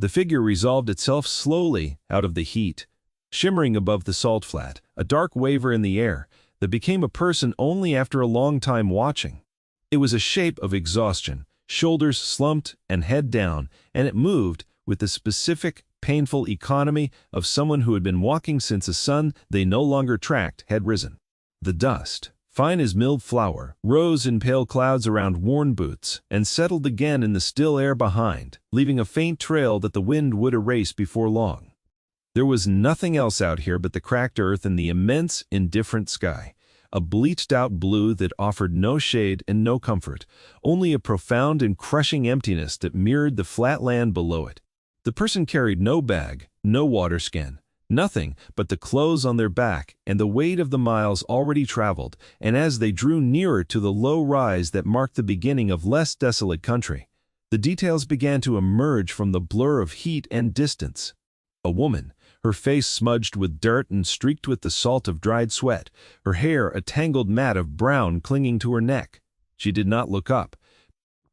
The figure resolved itself slowly out of the heat, shimmering above the salt flat, a dark waver in the air that became a person only after a long time watching. It was a shape of exhaustion, shoulders slumped and head down, and it moved with the specific, painful economy of someone who had been walking since the sun they no longer tracked had risen. The dust, fine as milled flour, rose in pale clouds around worn boots and settled again in the still air behind, leaving a faint trail that the wind would erase before long. There was nothing else out here but the cracked earth and the immense, indifferent sky, a bleached-out blue that offered no shade and no comfort, only a profound and crushing emptiness that mirrored the flat land below it. The person carried no bag, no water skin, nothing but the clothes on their back and the weight of the miles already traveled, and as they drew nearer to the low rise that marked the beginning of less desolate country, the details began to emerge from the blur of heat and distance. A woman, her face smudged with dirt and streaked with the salt of dried sweat, her hair a tangled mat of brown clinging to her neck. She did not look up.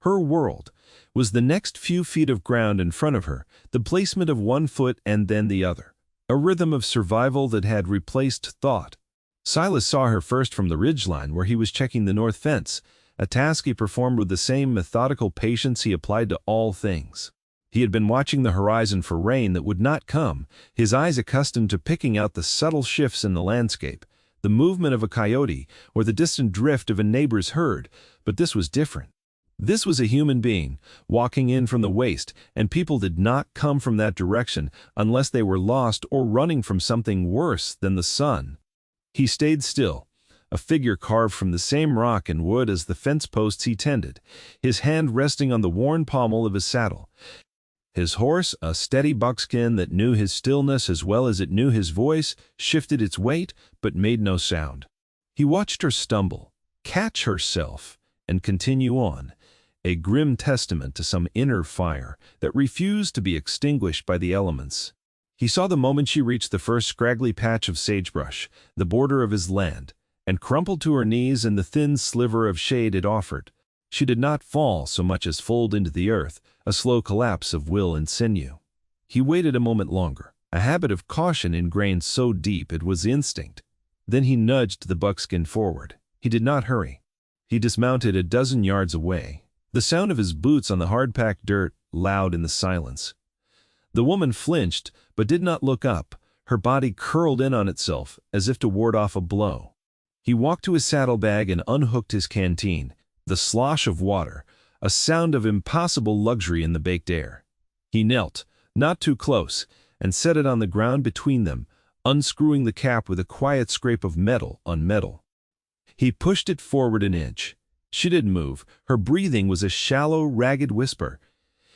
Her world was the next few feet of ground in front of her, the placement of one foot and then the other, a rhythm of survival that had replaced thought. Silas saw her first from the ridgeline where he was checking the north fence, a task he performed with the same methodical patience he applied to all things. He had been watching the horizon for rain that would not come, his eyes accustomed to picking out the subtle shifts in the landscape, the movement of a coyote or the distant drift of a neighbor's herd, but this was different. This was a human being, walking in from the waste, and people did not come from that direction unless they were lost or running from something worse than the sun. He stayed still, a figure carved from the same rock and wood as the fence posts he tended, his hand resting on the worn pommel of his saddle. His horse, a steady buckskin that knew his stillness as well as it knew his voice, shifted its weight but made no sound. He watched her stumble, catch herself, and continue on, a grim testament to some inner fire that refused to be extinguished by the elements. He saw the moment she reached the first scraggly patch of sagebrush, the border of his land, and crumpled to her knees in the thin sliver of shade it offered. She did not fall so much as fold into the earth, a slow collapse of will and sinew. He waited a moment longer, a habit of caution ingrained so deep it was instinct. Then he nudged the buckskin forward. He did not hurry. He dismounted a dozen yards away, the sound of his boots on the hard-packed dirt loud in the silence. The woman flinched, but did not look up, her body curled in on itself as if to ward off a blow. He walked to his saddlebag and unhooked his canteen, the slosh of water, a sound of impossible luxury in the baked air. He knelt, not too close, and set it on the ground between them, unscrewing the cap with a quiet scrape of metal on metal. He pushed it forward an inch. She didn't move. Her breathing was a shallow, ragged whisper.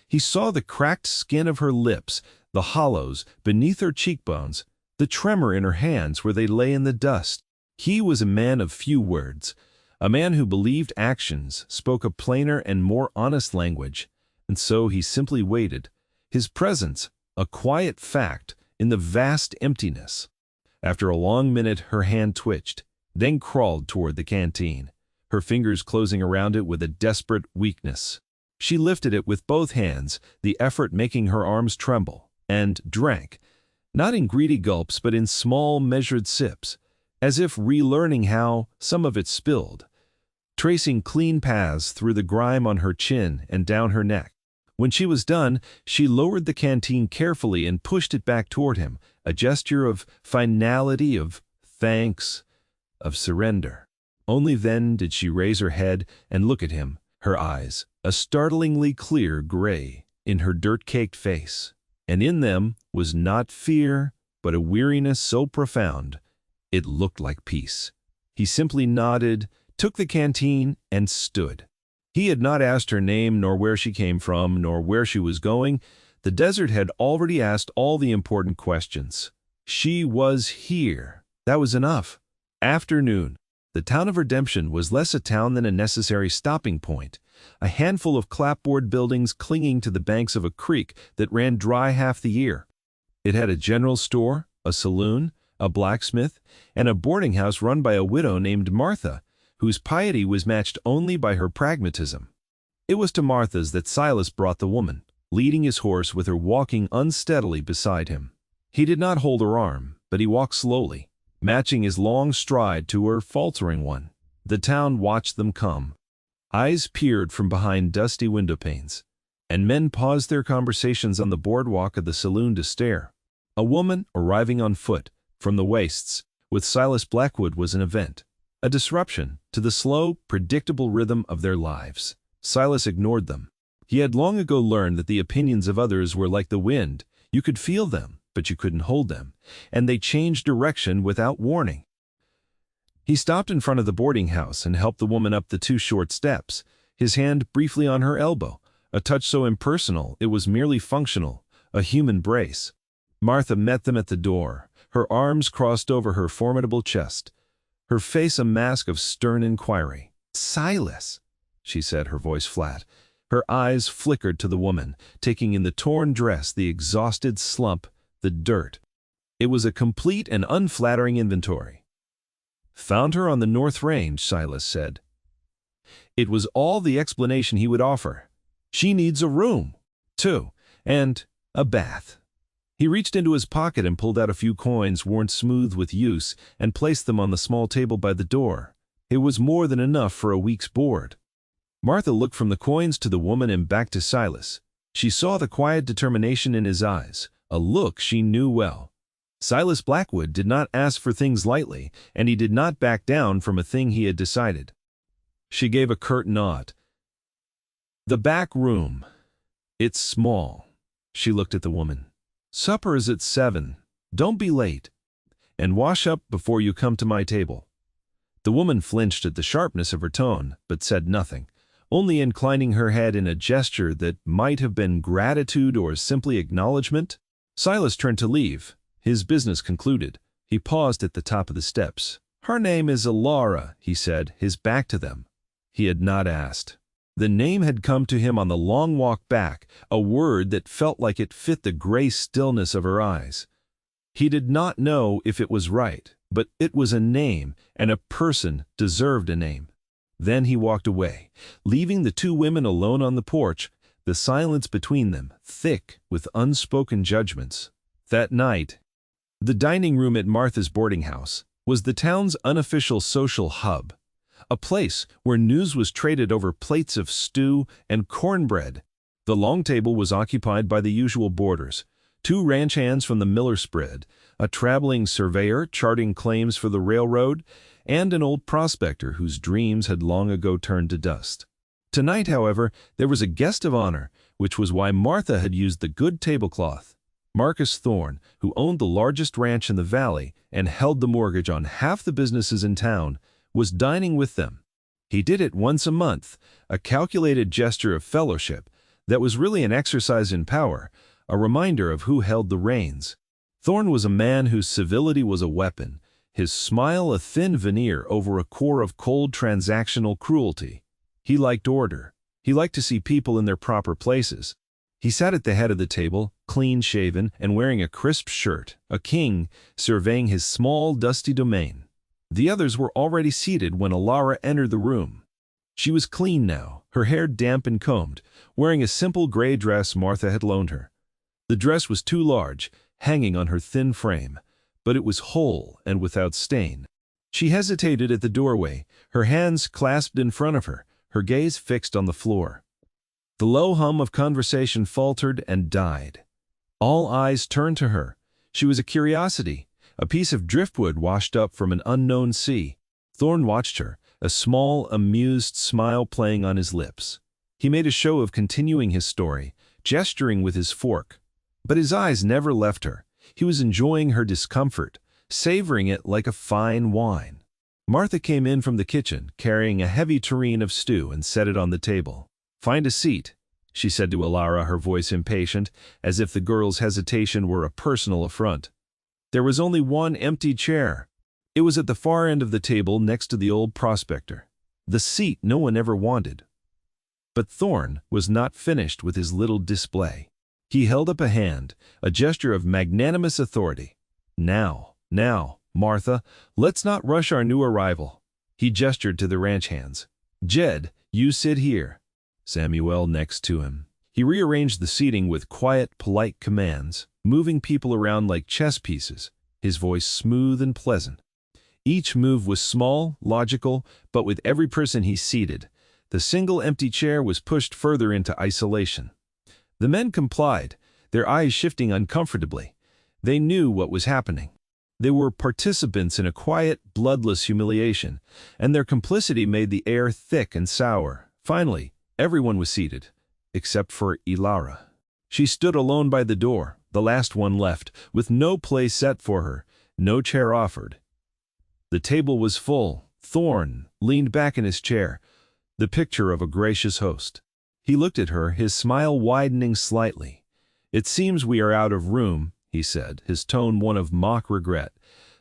He saw the cracked skin of her lips, the hollows beneath her cheekbones, the tremor in her hands where they lay in the dust. He was a man of few words, a man who believed actions spoke a plainer and more honest language, and so he simply waited, his presence a quiet fact in the vast emptiness. After a long minute her hand twitched, then crawled toward the canteen, her fingers closing around it with a desperate weakness. She lifted it with both hands, the effort making her arms tremble, and drank, not in greedy gulps but in small, measured sips, as if relearning how some of it spilled, tracing clean paths through the grime on her chin and down her neck. When she was done, she lowered the canteen carefully and pushed it back toward him, a gesture of finality, of thanks, of surrender. Only then did she raise her head and look at him, her eyes, a startlingly clear gray, in her dirt-caked face. And in them was not fear, but a weariness so profound, it looked like peace. He simply nodded, took the canteen, and stood. He had not asked her name, nor where she came from, nor where she was going. The desert had already asked all the important questions. She was here. That was enough. Afternoon. The town of Redemption was less a town than a necessary stopping point, a handful of clapboard buildings clinging to the banks of a creek that ran dry half the year. It had a general store, a saloon, a blacksmith, and a boarding house run by a widow named Martha, whose piety was matched only by her pragmatism. It was to Martha's that Silas brought the woman, leading his horse with her walking unsteadily beside him. He did not hold her arm, but he walked slowly, matching his long stride to her faltering one. The town watched them come. Eyes peered from behind dusty window panes, and men paused their conversations on the boardwalk of the saloon to stare. A woman arriving on foot from the wastes with Silas Blackwood was an event, a disruption to the slow, predictable rhythm of their lives. Silas ignored them. He had long ago learned that the opinions of others were like the wind. You could feel them, but you couldn't hold them, and they changed direction without warning. He stopped in front of the boarding house and helped the woman up the 2 short steps, his hand briefly on her elbow, a touch so impersonal it was merely functional, a human brace. Martha met them at the door, her arms crossed over her formidable chest, her face a mask of stern inquiry. "Silas," she said, her voice flat. Her eyes flickered to the woman, taking in the torn dress, the exhausted slump, the dirt. It was a complete and unflattering inventory. "Found her on the North Range," Silas said. It was all the explanation he would offer. "She needs a room, too, and a bath." He reached into his pocket and pulled out a few coins worn smooth with use and placed them on the small table by the door. It was more than enough for a week's board. Martha looked from the coins to the woman and back to Silas. She saw the quiet determination in his eyes, a look she knew well. Silas Blackwood did not ask for things lightly, and he did not back down from a thing he had decided. She gave a curt nod. "The back room. It's small." She looked at the woman. "Supper is at 7. Don't be late. And wash up before you come to my table." The woman flinched at the sharpness of her tone, but said nothing, only inclining her head in a gesture that might have been gratitude or simply acknowledgement. Silas turned to leave. His business concluded, he paused at the top of the steps. "Her name is Alara," he said, his back to them. He had not asked. The name had come to him on the long walk back, a word that felt like it fit the gray stillness of her eyes. He did not know if it was right, but it was a name, and a person deserved a name. Then he walked away, leaving the 2 women alone on the porch, the silence between them thick with unspoken judgments. That night, the dining room at Martha's boarding house was the town's unofficial social hub, a place where news was traded over plates of stew and cornbread. The long table was occupied by the usual boarders, 2 ranch hands from the Miller spread, a traveling surveyor charting claims for the railroad, and an old prospector whose dreams had long ago turned to dust. Tonight, however, there was a guest of honor, which was why Martha had used the good tablecloth. Marcus Thorne, who owned the largest ranch in the valley and held the mortgage on half the businesses in town, was dining with them. He did it once a month, a calculated gesture of fellowship that was really an exercise in power, a reminder of who held the reins. Thorne was a man whose civility was a weapon, his smile a thin veneer over a core of cold transactional cruelty. He liked order. He liked to see people in their proper places. He sat at the head of the table, clean-shaven and wearing a crisp shirt, a king, surveying his small, dusty domain. The others were already seated when Alara entered the room. She was clean now, her hair damp and combed, wearing a simple gray dress Martha had loaned her. The dress was too large, hanging on her thin frame, but it was whole and without stain. She hesitated at the doorway, her hands clasped in front of her, her gaze fixed on the floor. The low hum of conversation faltered and died. All eyes turned to her. She was a curiosity, a piece of driftwood washed up from an unknown sea. Thorne watched her, a small, amused smile playing on his lips. He made a show of continuing his story, gesturing with his fork. But his eyes never left her. He was enjoying her discomfort, savoring it like a fine wine. Martha came in from the kitchen, carrying a heavy tureen of stew, and set it on the table. "Find a seat," she said to Alara, her voice impatient, as if the girl's hesitation were a personal affront. There was only one empty chair. It was at the far end of the table next to the old prospector, the seat no one ever wanted. But Thorne was not finished with his little display. He held up a hand, a gesture of magnanimous authority. Now, Martha, let's not rush our new arrival." He gestured to the ranch hands. "Jed, you sit here." Samuel next to him. He rearranged the seating with quiet, polite commands, moving people around like chess pieces, his voice smooth and pleasant. Each move was small, logical, but with every person he seated, the single empty chair was pushed further into isolation. The men complied, their eyes shifting uncomfortably. They knew what was happening. They were participants in a quiet, bloodless humiliation, and their complicity made the air thick and sour. Finally, everyone was seated, except for Ilara. She stood alone by the door, the last one left, with no place set for her, no chair offered. The table was full. Thorn leaned back in his chair, the picture of a gracious host. He looked at her, his smile widening slightly. "It seems we are out of room," he said, his tone one of mock regret.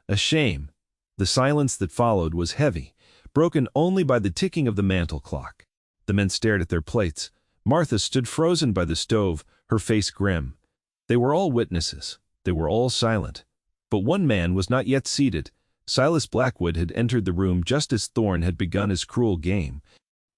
"A shame." The silence that followed was heavy, broken only by the ticking of the mantel clock. The men stared at their plates. Martha stood frozen by the stove, her face grim. They were all witnesses. They were all silent. But one man was not yet seated. Silas Blackwood had entered the room just as Thorn had begun his cruel game.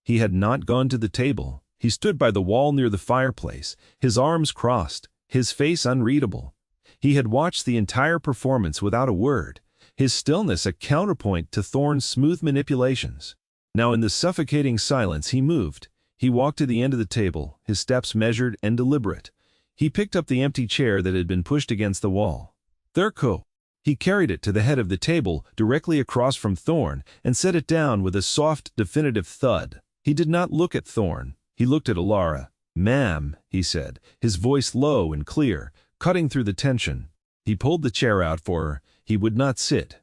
He had not gone to the table. He stood by the wall near the fireplace, his arms crossed, his face unreadable. He had watched the entire performance without a word, his stillness a counterpoint to Thorn's smooth manipulations. Now in the suffocating silence he moved. He walked to the end of the table, his steps measured and deliberate. He picked up the empty chair that had been pushed against the wall. "Thurko." He carried it to the head of the table, directly across from Thorn, and set it down with a soft, definitive thud. He did not look at Thorn. He looked at Ilara. "Ma'am," he said, his voice low and clear, cutting through the tension. He pulled the chair out for her. He would not sit.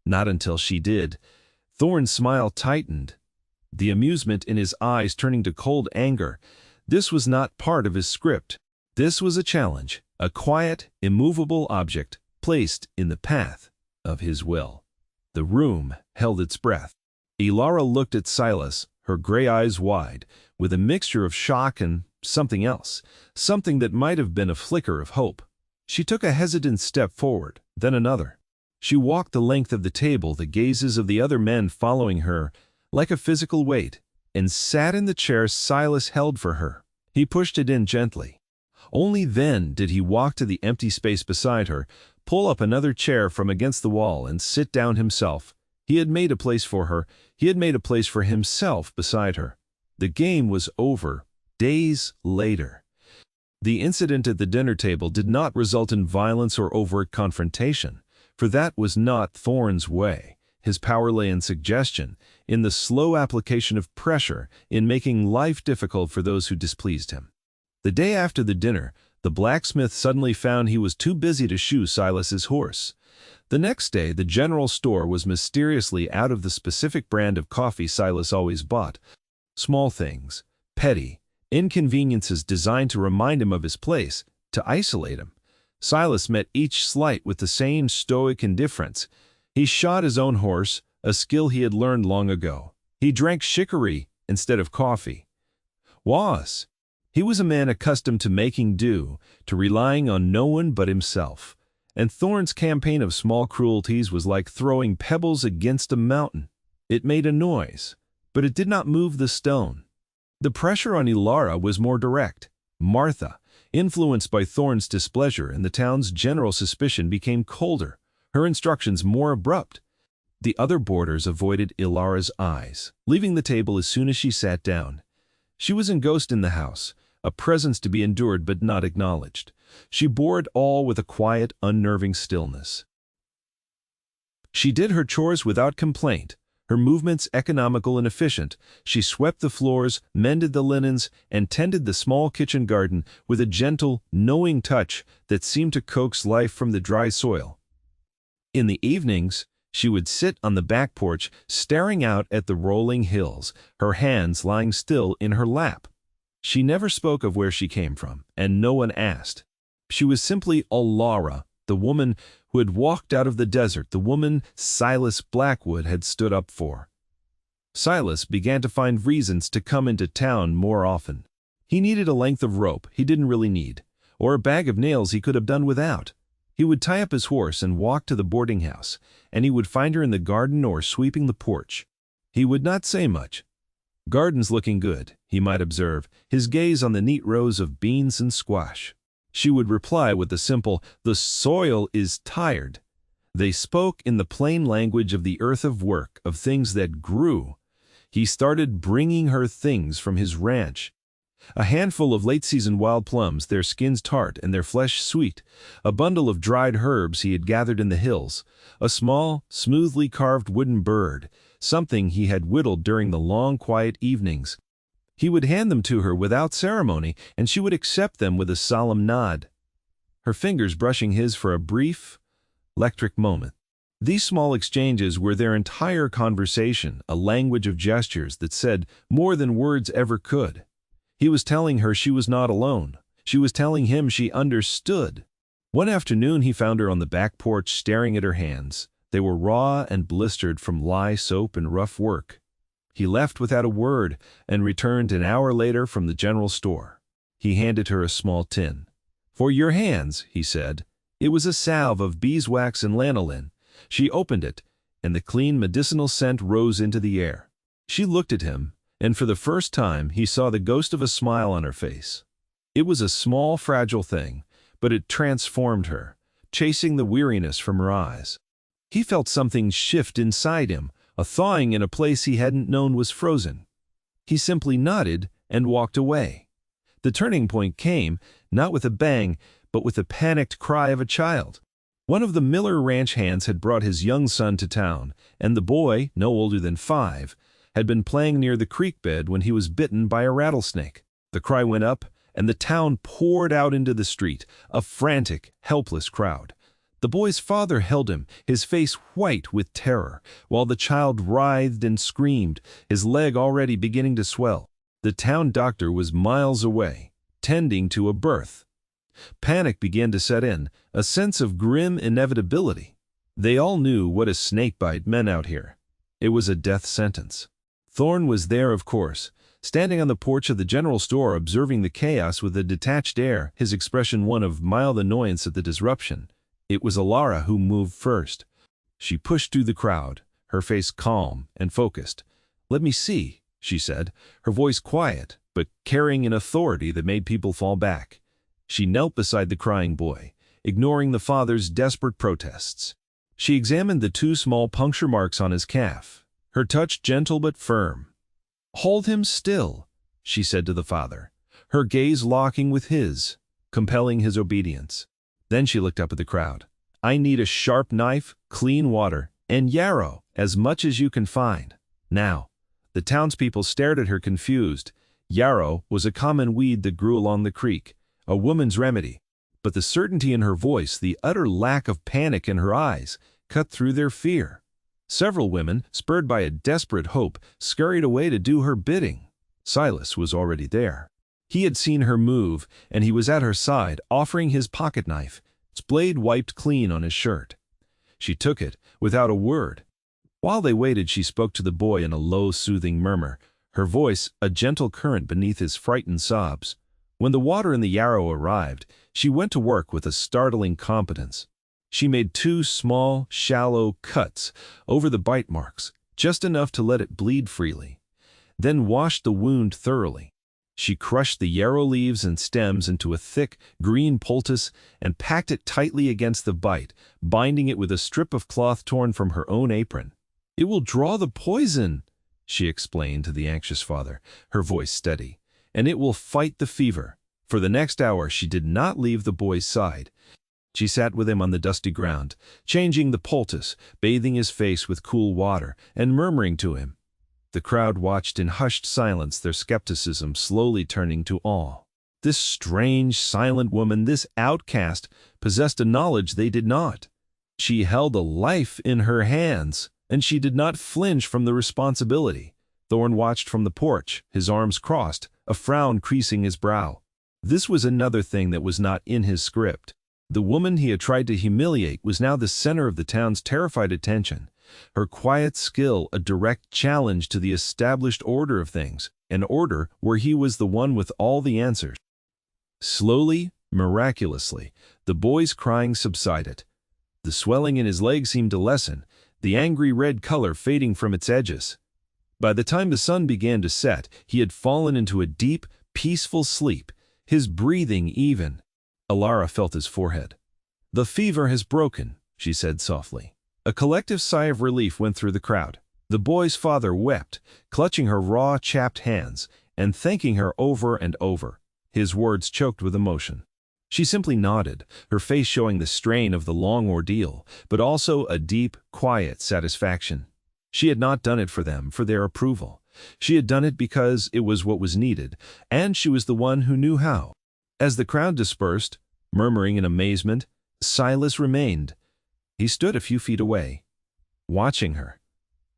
Not until she did. Thorn's smile tightened, the amusement in his eyes turning to cold anger. This was not part of his script. This was a challenge, a quiet, immovable object placed in the path of his will. The room held its breath. Ilara looked at Silas, her gray eyes wide, with a mixture of shock and something else, something that might have been a flicker of hope. She took a hesitant step forward, then another. She walked the length of the table, the gazes of the other men following her like a physical weight, and sat in the chair Silas held for her. He pushed it in gently. Only then did he walk to the empty space beside her, pull up another chair from against the wall, and sit down himself. He had made a place for her. He had made a place for himself beside her. The game was over. Days later. The incident at the dinner table did not result in violence or overt confrontation, for that was not Thorn's way. His power lay in suggestion, in the slow application of pressure, in making life difficult for those who displeased him. The day after the dinner, the blacksmith suddenly found he was too busy to shoe Silas's horse. The next day, the general store was mysteriously out of the specific brand of coffee Silas always bought. Small things, petty, inconveniences designed to remind him of his place, to isolate him. Silas met each slight with the same stoic indifference. He shod his own horse, a skill he had learned long ago. He drank chicory instead of coffee. He was a man accustomed to making do, to relying on no one but himself. And Thorn's campaign of small cruelties was like throwing pebbles against a mountain. It made a noise, but it did not move the stone. The pressure on Ilara was more direct. Martha, influenced by Thorn's displeasure and the town's general suspicion, became colder, her instructions more abrupt. The other boarders avoided Ilara's eyes, leaving the table as soon as she sat down. She was a ghost in the house, a presence to be endured but not acknowledged. She bore it all with a quiet, unnerving stillness. She did her chores without complaint, her movements economical and efficient. She swept the floors, mended the linens, and tended the small kitchen garden with a gentle, knowing touch that seemed to coax life from the dry soil. In the evenings, she would sit on the back porch, staring out at the rolling hills, her hands lying still in her lap. She never spoke of where she came from, and no one asked. She was simply Ilara, the woman who had walked out of the desert, the woman Silas Blackwood had stood up for. Silas began to find reasons to come into town more often. He needed a length of rope he didn't really need, or a bag of nails he could have done without. He would tie up his horse and walk to the boarding house, and he would find her in the garden or sweeping the porch. He would not say much. "Garden's looking good," he might observe, his gaze on the neat rows of beans and squash. She would reply with the simple, "The soil is tired." They spoke in the plain language of the earth of work, of things that grew. He started bringing her things from his ranch. A handful of late-season wild plums, their skins tart and their flesh sweet, a bundle of dried herbs he had gathered in the hills, a small, smoothly carved wooden bird, something he had whittled during the long, quiet evenings. He would hand them to her without ceremony, and she would accept them with a solemn nod, her fingers brushing his for a brief, electric moment. These small exchanges were their entire conversation, a language of gestures that said more than words ever could. He was telling her she was not alone. She was telling him she understood. One afternoon he found her on the back porch staring at her hands. They were raw and blistered from lye soap and rough work. He left without a word and returned an hour later from the general store. He handed her a small tin. "For your hands," he said. It was a salve of beeswax and lanolin. She opened it, and the clean medicinal scent rose into the air. She looked at him, and for the first time he saw the ghost of a smile on her face. It was a small, fragile thing, but it transformed her, chasing the weariness from her eyes. He felt something shift inside him, a thawing in a place he hadn't known was frozen. He simply nodded and walked away. The turning point came, not with a bang, but with the panicked cry of a child. One of the Miller Ranch hands had brought his young son to town, and the boy, no older than 5, had been playing near the creek bed when he was bitten by a rattlesnake. The cry went up, and the town poured out into the street, a frantic, helpless crowd. The boy's father held him, his face white with terror, while the child writhed and screamed, his leg already beginning to swell. The town doctor was miles away, tending to a birth. Panic began to set in, a sense of grim inevitability. They all knew what a snakebite meant out here. It was a death sentence. Thorne was there, of course, standing on the porch of the general store observing the chaos with a detached air, his expression one of mild annoyance at the disruption. It was Alara who moved first. She pushed through the crowd, her face calm and focused. "Let me see," she said, her voice quiet, but carrying an authority that made people fall back. She knelt beside the crying boy, ignoring the father's desperate protests. She examined the 2 small puncture marks on his calf, her touch gentle but firm. "Hold him still," she said to the father, her gaze locking with his, compelling his obedience. Then she looked up at the crowd. "I need a sharp knife, clean water, and yarrow, as much as you can find. Now." The townspeople stared at her confused. Yarrow was a common weed that grew along the creek, a woman's remedy. But the certainty in her voice, the utter lack of panic in her eyes, cut through their fear. Several women, spurred by a desperate hope, scurried away to do her bidding. Silas was already there. He had seen her move, and he was at her side, offering his pocket knife, its blade wiped clean on his shirt. She took it, without a word. While they waited, she spoke to the boy in a low, soothing murmur, her voice a gentle current beneath his frightened sobs. When the water and the yarrow arrived, she went to work with a startling competence. She made 2 small, shallow cuts over the bite marks, just enough to let it bleed freely, then washed the wound thoroughly. She crushed the yarrow leaves and stems into a thick, green poultice and packed it tightly against the bite, binding it with a strip of cloth torn from her own apron. "It will draw the poison," she explained to the anxious father, her voice steady, "and it will fight the fever." For the next hour she did not leave the boy's side. She sat with him on the dusty ground, changing the poultice, bathing his face with cool water, and murmuring to him. The crowd watched in hushed silence, their skepticism slowly turning to awe. This strange, silent woman, this outcast, possessed a knowledge they did not. She held a life in her hands, and she did not flinch from the responsibility. Thorne watched from the porch, his arms crossed, a frown creasing his brow. This was another thing that was not in his script. The woman he had tried to humiliate was now the center of the town's terrified attention. Her quiet skill a direct challenge to the established order of things, an order where he was the one with all the answers. Slowly, miraculously, the boy's crying subsided. The swelling in his leg seemed to lessen, the angry red color fading from its edges. By the time the sun began to set, he had fallen into a deep, peaceful sleep, his breathing even. Alara felt his forehead. "The fever has broken," she said softly. A collective sigh of relief went through the crowd. The boy's father wept, clutching her raw, chapped hands, and thanking her over and over, his words choked with emotion. She simply nodded, her face showing the strain of the long ordeal, but also a deep, quiet satisfaction. She had not done it for them, for their approval. She had done it because it was what was needed, and she was the one who knew how. As the crowd dispersed, murmuring in amazement, Silas remained. He stood a few feet away, watching her.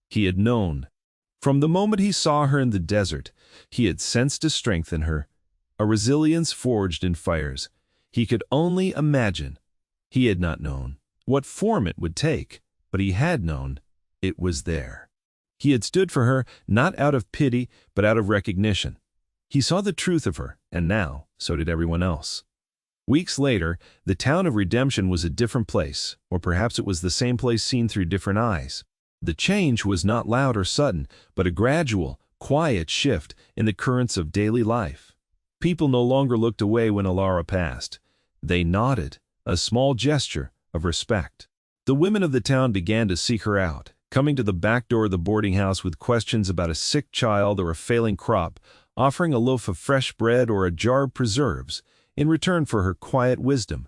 He had known. From the moment he saw her in the desert, he had sensed a strength in her, a resilience forged in fires. He could only imagine. He had not known what form it would take, but he had known it was there. He had stood for her, not out of pity, but out of recognition. He saw the truth of her, and now, so did everyone else. Weeks later, the town of Redemption was a different place, or perhaps it was the same place seen through different eyes. The change was not loud or sudden, but a gradual, quiet shift in the currents of daily life. People no longer looked away when Alara passed. They nodded, a small gesture of respect. The women of the town began to seek her out, coming to the back door of the boarding house with questions about a sick child or a failing crop, offering a loaf of fresh bread or a jar of preserves in return for her quiet wisdom.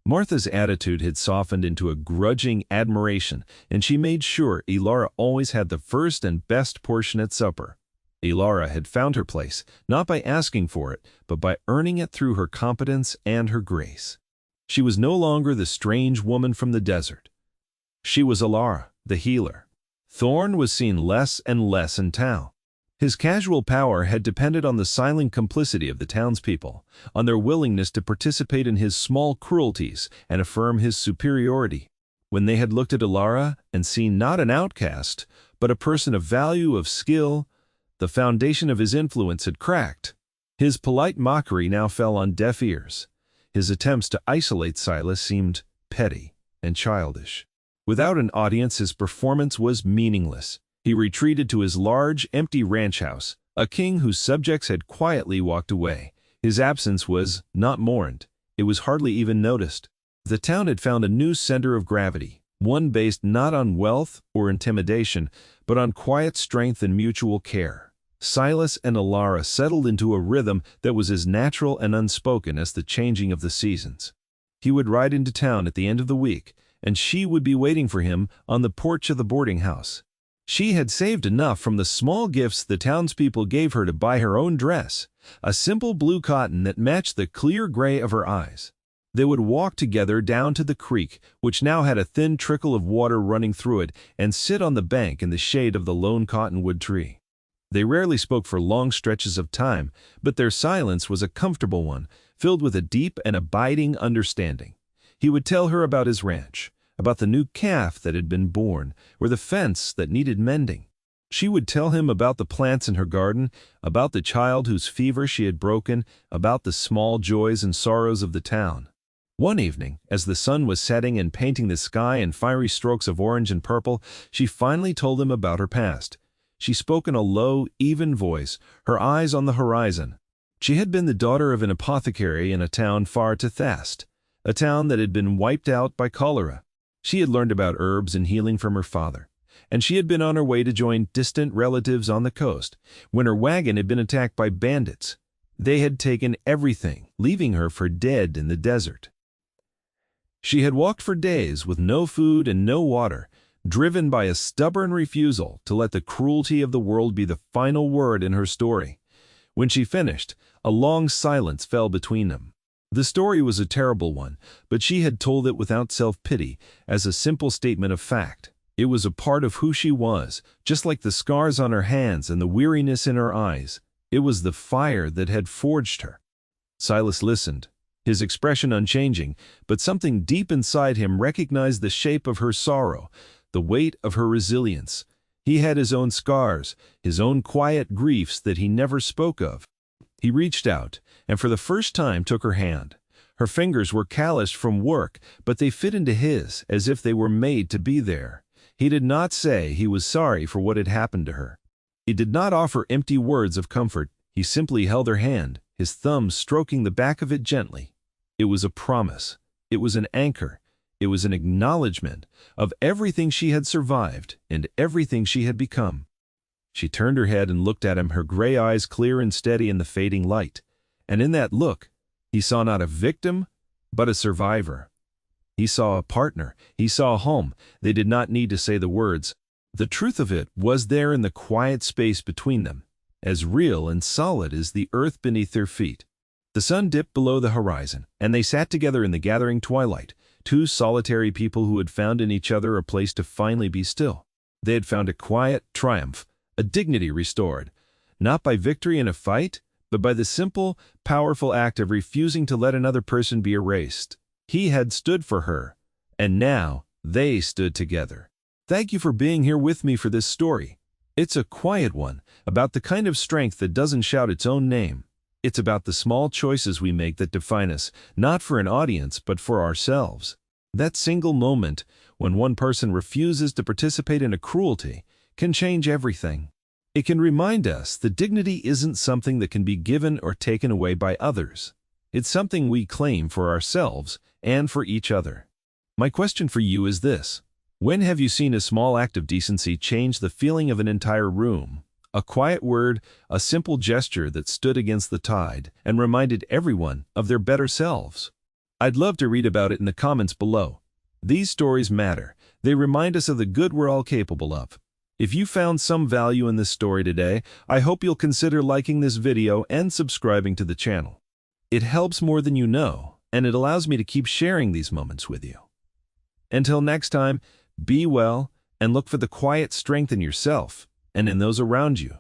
Martha's attitude had softened into a grudging admiration, and she made sure Alara always had the first and best portion at supper. Alara had found her place, not by asking for it, but by earning it through her competence and her grace. She was no longer the strange woman from the desert. She was Alara, the healer. Thorn was seen less and less in town. His casual power had depended on the silent complicity of the townspeople, on their willingness to participate in his small cruelties and affirm his superiority. When they had looked at Alara and seen not an outcast, but a person of value, of skill, the foundation of his influence had cracked. His polite mockery now fell on deaf ears. His attempts to isolate Silas seemed petty and childish. Without an audience, his performance was meaningless. He retreated to his large, empty ranch house, a king whose subjects had quietly walked away. His absence was not mourned. It was hardly even noticed. The town had found a new center of gravity, one based not on wealth or intimidation, but on quiet strength and mutual care. Silas and Alara settled into a rhythm that was as natural and unspoken as the changing of the seasons. He would ride into town at the end of the week, and she would be waiting for him on the porch of the boarding house. She had saved enough from the small gifts the townspeople gave her to buy her own dress, a simple blue cotton that matched the clear gray of her eyes. They would walk together down to the creek, which now had a thin trickle of water running through it, and sit on the bank in the shade of the lone cottonwood tree. They rarely spoke for long stretches of time, but their silence was a comfortable one, filled with a deep and abiding understanding. He would tell her about his ranch, about the new calf that had been born, or the fence that needed mending. She would tell him about the plants in her garden, about the child whose fever she had broken, about the small joys and sorrows of the town. One evening, as the sun was setting and painting the sky in fiery strokes of orange and purple, she finally told him about her past. She spoke in a low, even voice, her eyes on the horizon. She had been the daughter of an apothecary in a town far to Thast, a town that had been wiped out by cholera. She had learned about herbs and healing from her father, and she had been on her way to join distant relatives on the coast when her wagon had been attacked by bandits. They had taken everything, leaving her for dead in the desert. She had walked for days with no food and no water, driven by a stubborn refusal to let the cruelty of the world be the final word in her story. When she finished, a long silence fell between them. The story was a terrible one, but she had told it without self-pity, as a simple statement of fact. It was a part of who she was, just like the scars on her hands and the weariness in her eyes. It was the fire that had forged her. Silas listened, his expression unchanging, but something deep inside him recognized the shape of her sorrow, the weight of her resilience. He had his own scars, his own quiet griefs that he never spoke of. He reached out, and for the first time took her hand. Her fingers were calloused from work, but they fit into his, as if they were made to be there. He did not say he was sorry for what had happened to her. He did not offer empty words of comfort. He simply held her hand, his thumb stroking the back of it gently. It was a promise. It was an anchor. It was an acknowledgement of everything she had survived and everything she had become. She turned her head and looked at him, her gray eyes clear and steady in the fading light. And in that look, he saw not a victim, but a survivor. He saw a partner. He saw a home. They did not need to say the words. The truth of it was there in the quiet space between them, as real and solid as the earth beneath their feet. The sun dipped below the horizon, and they sat together in the gathering twilight, two solitary people who had found in each other a place to finally be still. They had found a quiet triumph, a dignity restored, not by victory in a fight, but by the simple, powerful act of refusing to let another person be erased. He had stood for her, and now they stood together. Thank you for being here with me for this story. It's a quiet one, about the kind of strength that doesn't shout its own name. It's about the small choices we make that define us, not for an audience, but for ourselves. That single moment, when one person refuses to participate in a cruelty, can change everything. It can remind us that dignity isn't something that can be given or taken away by others. It's something we claim for ourselves and for each other. My question for you is this: when have you seen a small act of decency change the feeling of an entire room? A quiet word, a simple gesture that stood against the tide and reminded everyone of their better selves. I'd love to read about it in the comments below. These stories matter. They remind us of the good we're all capable of. If you found some value in this story today, I hope you'll consider liking this video and subscribing to the channel. It helps more than you know, and it allows me to keep sharing these moments with you. Until next time, be well and look for the quiet strength in yourself and in those around you.